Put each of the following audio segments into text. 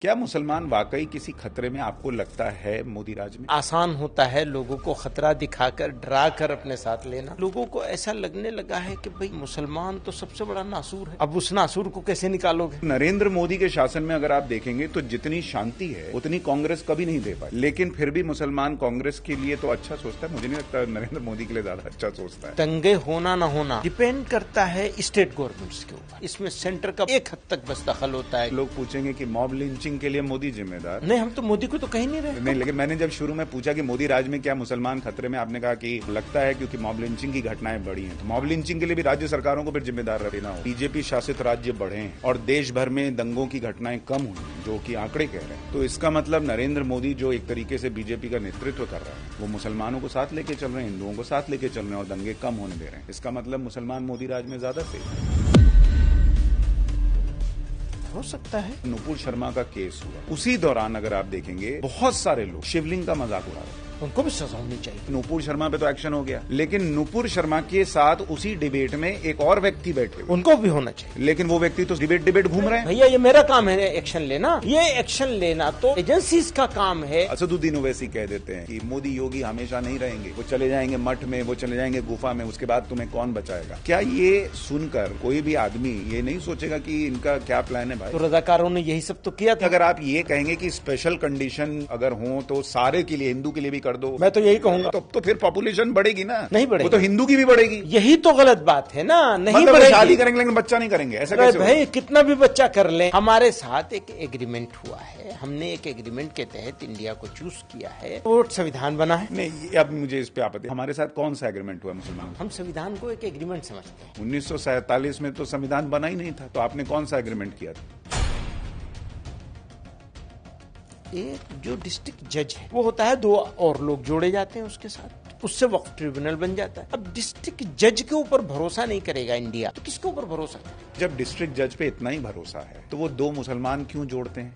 क्या मुसलमान वाकई किसी खतरे में आपको लगता है मोदी राज में? आसान होता है लोगों को खतरा दिखाकर डरा कर अपने साथ लेना। लोगों को ऐसा लगने लगा है कि भाई मुसलमान तो सबसे बड़ा नासूर है, अब उस नासूर को कैसे निकालोगे? नरेंद्र मोदी के शासन में अगर आप देखेंगे तो जितनी शांति है उतनी कांग्रेस कभी नहीं दे पाई, लेकिन फिर भी मुसलमान कांग्रेस के लिए तो अच्छा सोचता है। मुझे नहीं लगता नरेंद्र मोदी के लिए ज्यादा अच्छा सोचता है। दंगे होना न होना डिपेंड करता है स्टेट गवर्नमेंट्स के ऊपर। इसमें सेंटर का एक हद तक बस दखल होता है। लोग पूछेंगे कि मॉब लिंचिंग के लिए मोदी जिम्मेदार? नहीं, हम तो मोदी को तो कहीं नहीं रहे। नहीं, लेकिन मैंने जब शुरू में पूछा कि मोदी राज में क्या मुसलमान खतरे में, आपने कहा कि लगता है क्योंकि मॉब लिंचिंग की घटनाएं बढ़ी हैं। तो मॉब लिंचिंग के लिए भी राज्य सरकारों को फिर जिम्मेदार रहना हो। बीजेपी शासित राज्य बढ़े हैं और देश भर में दंगों की घटनाएं कम हुई हैं, जो कि आंकड़े कह रहे हैं। तो इसका मतलब नरेंद्र मोदी जो एक तरीके से बीजेपी का नेतृत्व कर रहा है, वो मुसलमानों को साथ लेके चल रहे हैं, हिंदुओं को साथ लेके चल रहे हैं और दंगे कम होने दे रहे हैं। इसका मतलब मुसलमान मोदी राज में ज्यादा सेफ हो सकता है। नुपुर शर्मा का केस हुआ, उसी दौरान अगर आप देखेंगे बहुत सारे लोग शिवलिंग का मजाक उड़ा रहे हैं। उनको भी सजा होनी चाहिए। नुपुर शर्मा पे तो एक्शन हो गया, लेकिन नुपुर शर्मा के साथ उसी डिबेट में एक और व्यक्ति बैठे, उनको भी होना चाहिए। लेकिन वो व्यक्ति तो डिबेट घूम रहे हैं। भैया ये मेरा काम है एक्शन लेना, ये एक्शन लेना तो एजेंसीज का काम है। असदुद्दीन ओवैसी कह देते हैं कि मोदी योगी हमेशा नहीं रहेंगे, वो चले जाएंगे मठ में, वो चले जाएंगे गुफा में, उसके बाद तुम्हें कौन बचाएगा? क्या ये सुनकर कोई भी आदमी ये नहीं सोचेगा कि इनका क्या प्लान है भाई? तो रजाकारों ने यही सब तो किया था। अगर आप ये कहेंगे कि स्पेशल कंडीशन अगर हो तो सारे के लिए, हिंदू के लिए भी कर दो, मैं तो यही कहूंगा। तो फिर पॉपुलेशन बढ़ेगी ना? नहीं बढ़ेगी, वो तो हिंदू की भी बढ़ेगी। यही तो गलत बात है ना। नहीं मतलब बढ़ेगी। शादी करेंगे लेकिन बच्चा नहीं करेंगे, ऐसा कैसे? भाई कितना भी बच्चा कर ले। हमारे साथ एक एग्रीमेंट हुआ है, हमने एक एग्रीमेंट के तहत इंडिया को चूज किया है, वो संविधान बना है। नहीं, अब मुझे इस पे आपत्ति। हमारे साथ कौन सा एग्रीमेंट हुआ मुसलमान? हम संविधान को एक एग्रीमेंट समझते हैं। 1947 में तो संविधान बना ही नहीं था, तो आपने कौन सा एग्रीमेंट किया था? एक जो डिस्ट्रिक्ट जज है वो होता है, दो और लोग जोड़े जाते हैं उसके साथ, उससे वक्फ ट्रिब्यूनल बन जाता है। अब डिस्ट्रिक्ट जज के ऊपर भरोसा नहीं करेगा इंडिया, तो किसके ऊपर भरोसा करेगा? जब डिस्ट्रिक्ट जज पे इतना ही भरोसा है तो वो दो मुसलमान क्यों जोड़ते हैं?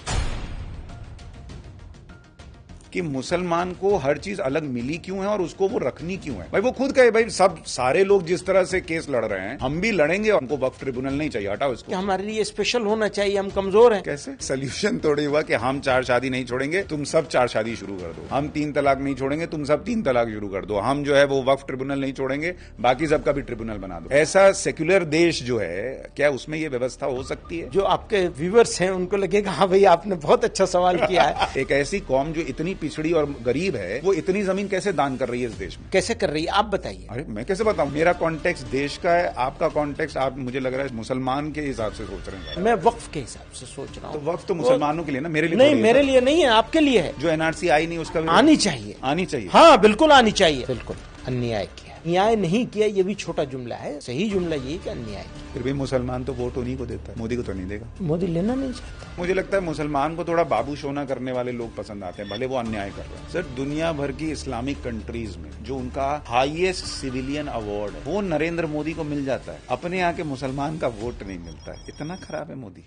कि मुसलमान को हर चीज अलग मिली क्यों है और उसको वो रखनी क्यों है? भाई वो खुद कहे, भाई सब सारे लोग जिस तरह से केस लड़ रहे हैं हम भी लड़ेंगे, हमको वक्फ ट्रिब्यूनल नहीं चाहिए, हटाओ इसको। कि हमारे लिए स्पेशल होना चाहिए, हम कमजोर हैं। कैसे? सोल्यूशन थोड़ी हुआ कि हम 4 शादी नहीं छोड़ेंगे, तुम सब 4 शादी शुरू कर दो। हम 3 तलाक नहीं छोड़ेंगे, तुम सब 3 तलाक शुरू कर दो। हम जो है वो वक्फ ट्रिब्यूनल नहीं छोड़ेंगे, बाकी सबका भी ट्रिब्यूनल बना दो। ऐसा सेक्युलर देश जो है, क्या उसमें ये व्यवस्था हो सकती है? जो आपके व्यूअर्स हैं उनको लगेगा हाँ भाई आपने बहुत अच्छा सवाल किया है। एक ऐसी कौम जो इतनी पिछड़ी और गरीब है, वो इतनी जमीन कैसे दान कर रही है इस देश में? कैसे कर रही है आप बताइए। अरे मैं कैसे बताऊं? मेरा कॉन्टेक्स्ट देश का है, आपका कॉन्टेक्स्ट आप मुझे लग रहा है मुसलमान के हिसाब से सोच रहे हैं। मैं वक्फ के हिसाब से सोच रहा हूँ। तो वक्फ तो मुसलमानों के लिए ना, मेरे लिए नहीं, मेरे लिए नहीं है, आपके लिए है। जो एनआरसी आई नहीं उसका आनी चाहिए, आनी चाहिए। हाँ बिल्कुल आनी चाहिए। बिल्कुल अन्याय किया, न्याय नहीं किया, ये भी छोटा जुमला है। सही जुमला ये कि अन्याय किया। फिर भी मुसलमान तो वोट उन्हीं को देता है, मोदी को तो नहीं देगा। मोदी लेना नहीं चाहता। मुझे लगता है मुसलमान को थोड़ा बाबू शोना करने वाले लोग पसंद आते हैं, भले वो अन्याय कर रहे हैं। सर दुनिया भर की इस्लामिक कंट्रीज में जो उनका हाईएस्ट सिविलियन अवार्ड है वो नरेंद्र मोदी को मिल जाता है, अपने यहाँ के मुसलमान का वोट नहीं मिलता है। इतना खराब है मोदी।